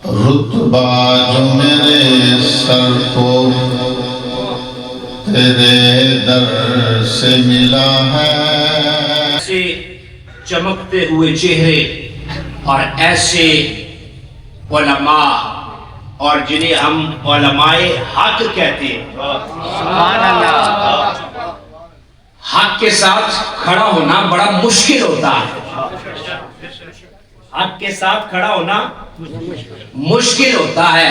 رتبہ جو میرے سر کو تیرے در سے ملا ہے، ایسے چمکتے ہوئے چہرے اور ایسے علماء اور جنہیں ہم علماء حق کہتے ہیں، سبحان اللہ، حق کے ساتھ کھڑا ہونا بڑا مشکل ہوتا ہے، حق کے ساتھ کھڑا ہونا مشکل ہوتا ہے،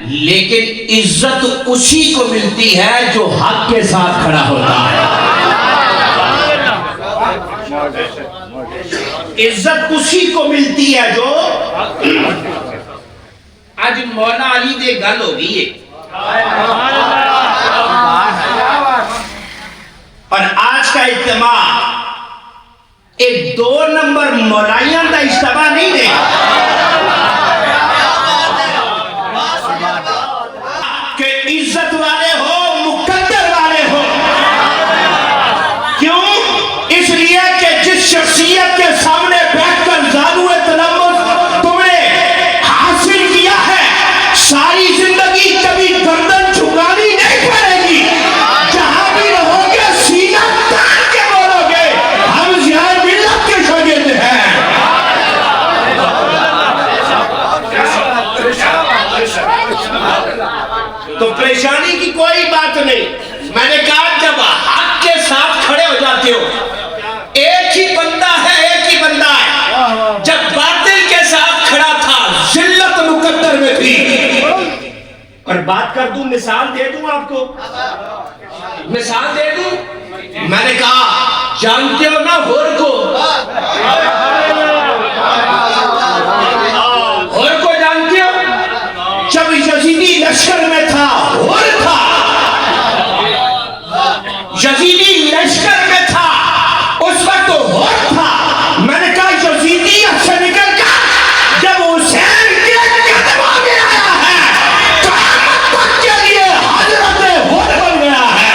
لیکن عزت اسی کو ملتی ہے جو حق کے ساتھ کھڑا ہوتا ہے۔ عزت اسی کو ملتی ہے جو آج مولا علی دے گل ہو گئی ہے، اور آج کا اجتماع ایک 2 نمبر مولائیاں دا اجتماع نہیں ہے، کہ عزت والے ہو مقدر والے ہو، کیوں؟ اس لیے کہ جس شخصیت کے سامنے بیٹھ کر زانو تلمس تم نے حاصل کیا ہے، ساری زندگی کبھی گردن جھکانی نہیں پڑے گی، جہاں بھی رہو گے سینہ تان کے بولو گے ہم ضیاء ملت کے شاگرد ہیں۔ تو پریشانی کی کوئی بات نہیں، میں نے کہا جب حق کے ساتھ کھڑے ہو جاتے ہو، ایک ہی بندہ ہے، ایک ہی بندہ ہے، جب باطل کے ساتھ کھڑا تھا ذلت مقدر میں تھی۔ اور بات کر دوں، مثال دے دوں آپ کو، مثال دے دوں، میں نے کہا جانتے ہو نا ہور کو، ہور کو جانتے ہو؟ جب یزیدی لشکر میں تھا ہور تھا، یزیدی لشکر میں تھا اس وقت ہور تھا۔ میں نے کہا یزیدیت سے نکل کر جب حسین کے قدموں میں آیا ہے، قیامت تک کے لیے حضرت ہور بن گیا ہے۔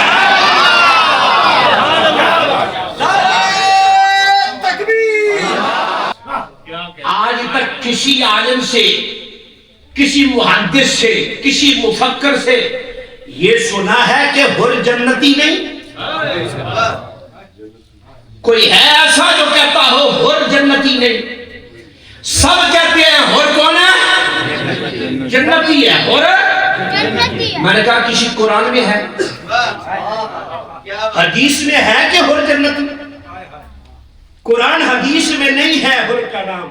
آج تک کسی عالم سے، کسی محدث سے، کسی مفکر سے یہ سنا ہے کہ ہور جنتی نہیں؟ کوئی ہے ایسا جو کہتا ہو ہور جنتی نہیں؟ سب کہتے ہیں ہور کون ہے؟ جنتی ہے، ہور میں نے کہا کسی قرآن میں ہے، حدیث میں ہے کہ ہور جنتی؟ قرآن حدیث میں نہیں ہے ہور کا نام۔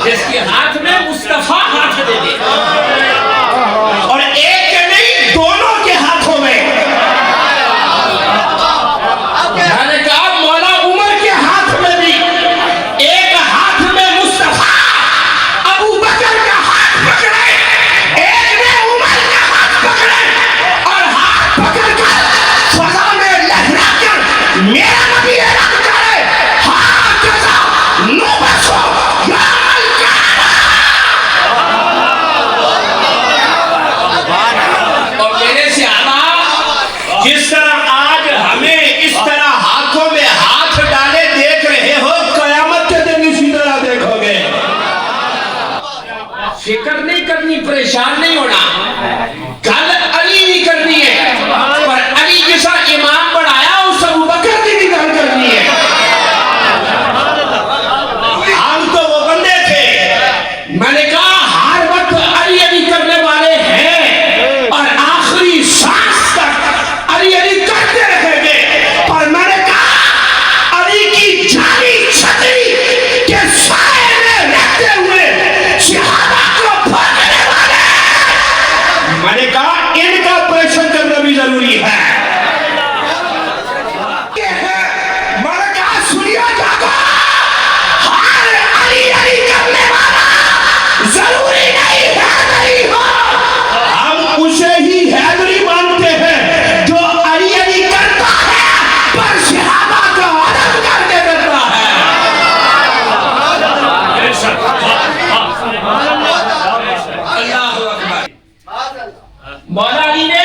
جس کے ہاتھ میں مصطفیٰ ہاتھ دے دے، اور ایک کے نہیں دونوں کے ہاتھوں میں۔ میں نے کہا مولا عمر کے ہاتھ میں بھی ایک ہاتھ میں مصطفیٰ ابو بکر کا ہاتھ پکڑے، ایک نے عمر کا ہاتھ پکڑے، اور ہاتھ پکڑ کر فضا میں لہرا کر میرا نبی اعلان کرے ہاں کذا نبسو یا اور میرے صحابہ جس طرح آج ہمیں اس طرح ہاتھوں میں ہاتھ ڈالے دیکھ رہے ہو، قیامت کے دن اسی طرح دیکھو گے۔ فکر نہیں کرنی، پریشان نہیں ہونا، گل علی نہیں کرنی ہے، پر علی جیسا امام بڑھایا اس ابو بکر کی بھی گل کرنی ہے۔ ہم تو وہ بندے تھے، میں نے کہا ہر وقت علی علی کرنے والے ہیں اور آخری سانس تک علی علی کرتے رہیں گے، پر میں نے کہا علی کی جانی چھتری کے سائے میں رہتے ہوئے صحابہ کو بھاگنے والے، میں نے کہا ان کا آپریشن کرنا بھی ضروری ہے۔ میں نے کہا سنیا جاگو، ہر علی علی کرنے والا ضروری نہیں ہے نہیں ہو، ہم اسے ہی حیدری مانتے ہیں جو علی علی کرتا ہے پر صحابہ کا ادب کر کے کرتا ہے۔ اللہ اکبر۔ مولا علی نے